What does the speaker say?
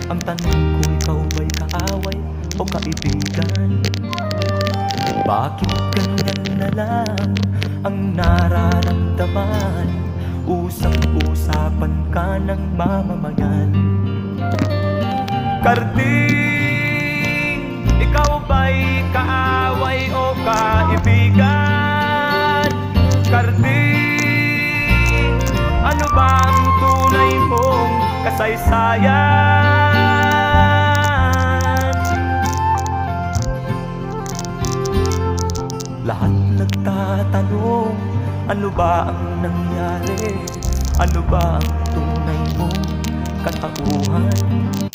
Ang tanong ko, ikaw ba'y kaaway o kaibigan? Bakit ganyan na lang ang nararamdaman? Usap-usapan ka ng mamamayan. Karding, ikaw ba'y kaaway o kaibigan? Karding, ano ba ang tunay mong kasaysayan? Lahat nagtatanong, ano ba ang nangyari? Ano ba ang tunay mong katauhan?